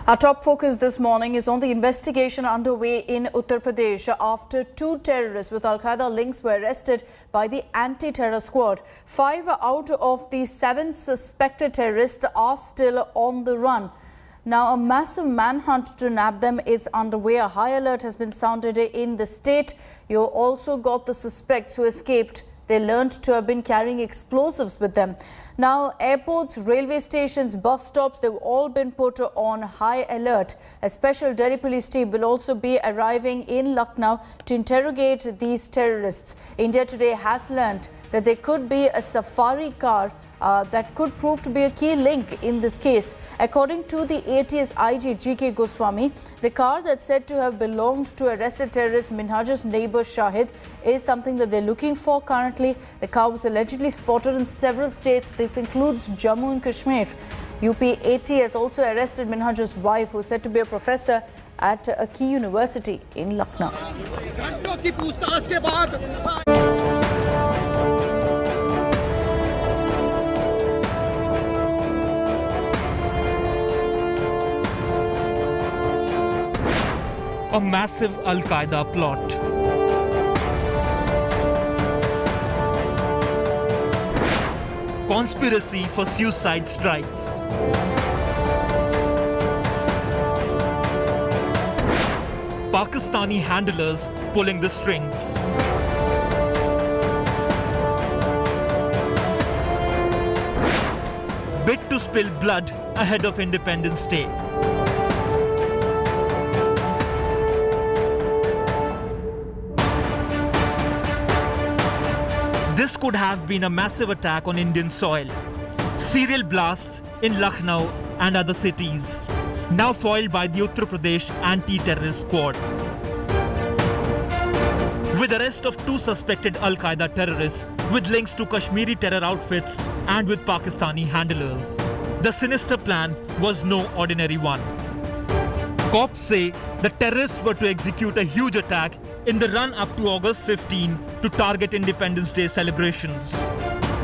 Our top focus this morning is on the investigation underway in Uttar Pradesh after 2 terrorists with Al-Qaeda links were arrested by the anti-terror squad. 5 out of the 7 suspected terrorists are still on the run. Now, a massive manhunt to nab them is underway. A high alert has been sounded in the state. You also got the suspects who escaped. They learned to have been carrying explosives with them. Now, airports, railway stations, bus stops, they've all been put on high alert. A special Delhi police team will also be arriving in Lucknow to interrogate these terrorists. India Today has learnt that there could be a safari car that could prove to be a key link in this case. According to the ATS IG GK Goswami, the car that's said to have belonged to arrested terrorist Minhaj's neighbor Shahid is something that they're looking for currently. The car was allegedly spotted in several states. This includes Jammu and Kashmir. UP ATS also arrested Minhaj's wife, who is said to be a professor at a key university in Lucknow. A massive Al-Qaeda plot. Conspiracy for suicide strikes. Pakistani handlers pulling the strings. Bid to spill blood ahead of Independence Day. This could have been a massive attack on Indian soil. Serial blasts in Lucknow and other cities, now foiled by the Uttar Pradesh anti-terrorist squad. With arrest of 2 suspected Al-Qaeda terrorists with links to Kashmiri terror outfits and with Pakistani handlers, the sinister plan was no ordinary one. Cops say the terrorists were to execute a huge attack in the run-up to August 15 to target Independence Day celebrations.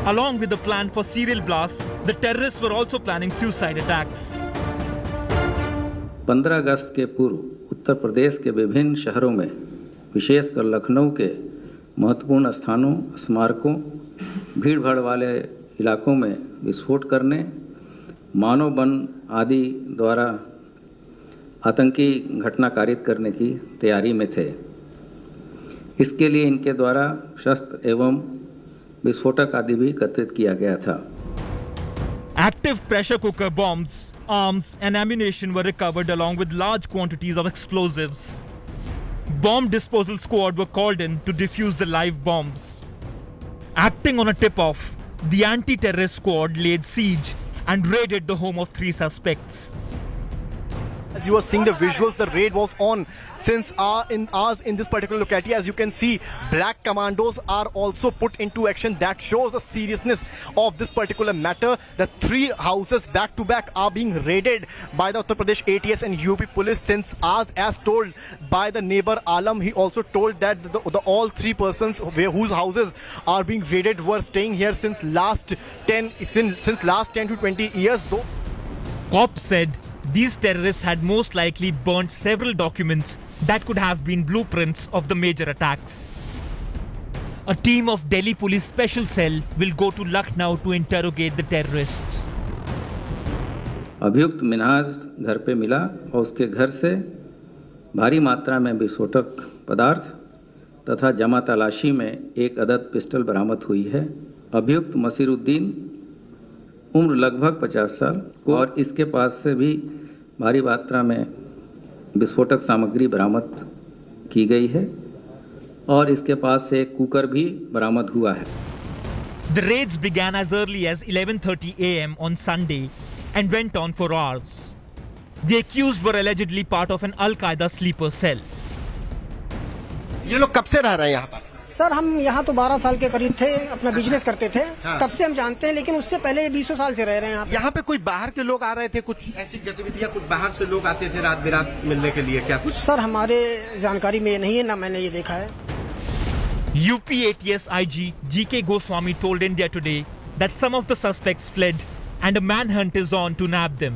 Along with the plan for serial blasts, the terrorists were also planning suicide attacks. 15 अगस्त के पूर्व उत्तर प्रदेश के विभिन्न शहरों में, विशेषकर लखनऊ के महत्वपूर्ण स्थानों, स्मारकों, भीड़-भाड़ वाले इलाकों में विस्फोट करने, मानव बम आदि द्वारा आतंकी घटना कारित करने की तैयारी में थे। इसके लिए इनके द्वारा शस्त्र एवं विस्फोटक आदि भी एकत्रित किया गया था। Active pressure cooker bombs, arms and ammunition were recovered along with large quantities of explosives. Bomb disposal squad were called in to defuse the live bombs. Acting on a tip-off, the anti-terrorist squad laid siege and raided the home of 3 suspects. As you are seeing the visuals, the raid was on since hours in this particular locality. As you can see, black commandos are also put into action. That shows the seriousness of this particular matter. The 3 houses back to back are being raided by the Uttar Pradesh ATS and UP police since hours, as told by the neighbor Alam. He also told that all 3 persons whose houses are being raided were staying here since last 10 to 20 years. Though Cops said these terrorists had most likely burnt several documents that could have been blueprints of the major attacks. A team of Delhi Police Special Cell will go to Lucknow to interrogate the terrorists. अभियुक्त मिनहाज घर पे मिला और उसके घर से भारी मात्रा में विस्फोटक पदार्थ तथा जमा तलाशी में एक अदद पिस्टल बरामद हुई है। अभियुक्त मसीरुद्दीन उम्र लगभग 50 साल और इसके पास से भी भारी मात्रा में विस्फोटक सामग्री बरामद की गई है और इसके पास से एक कुकर भी बरामद हुआ है। The raids began as early as 11:30 a.m. on Sunday and went on for hours. The accused were allegedly part of an Al-Qaeda sleeper cell. ये लोग कब से रह रहे हैं यहाँ पर? सर, हम यहाँ तो 12 साल के करीब थे, अपना बिजनेस करते थे। हाँ। तब से हम जानते हैं, लेकिन उससे पहले 20 साल से रह रहे हैं यहाँ पे कोई बाहर के लोग आ रहे थे, कुछ ऐसी गतिविधियाँ, कुछ बाहर से लोग आते थे रात बिरात मिलने के लिए, क्या कुछ? सर, हमारे जानकारी में नहीं है, ना मैंने ये देखा है। UP ATS IG GK Goswami told India Today that some of the suspects fled and a manhunt is on to nab them.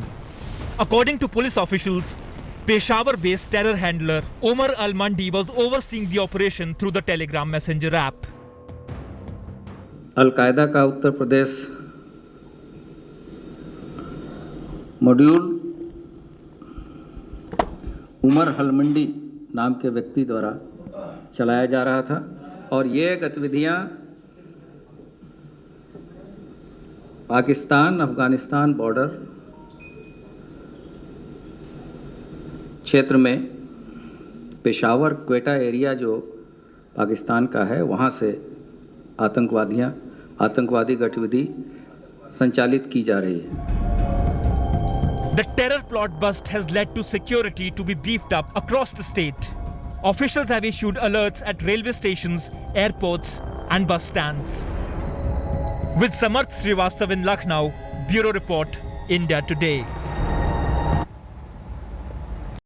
According to police officials, Peshawar-based terror handler Omar Al-Mandi was overseeing the operation through the Telegram Messenger app. Al Qaeda का Uttar Pradesh module Umar हलमंडी नाम के व्यक्ति द्वारा चलाया जा रहा था और ये गतिविधियां पाकिस्तान अफगानिस्तान बॉर्डर क्षेत्र में पेशावर क्वेटा एरिया जो पाकिस्तान का है वहाँ से आतंकवादी गतिविधि संचालित की जा रही है. The terror plot bust has led to security to be beefed up across the state. Officials have issued alerts at railway stations, airports and bus stands. With Samarth Srivastav in Lucknow, Bureau Report, India Today.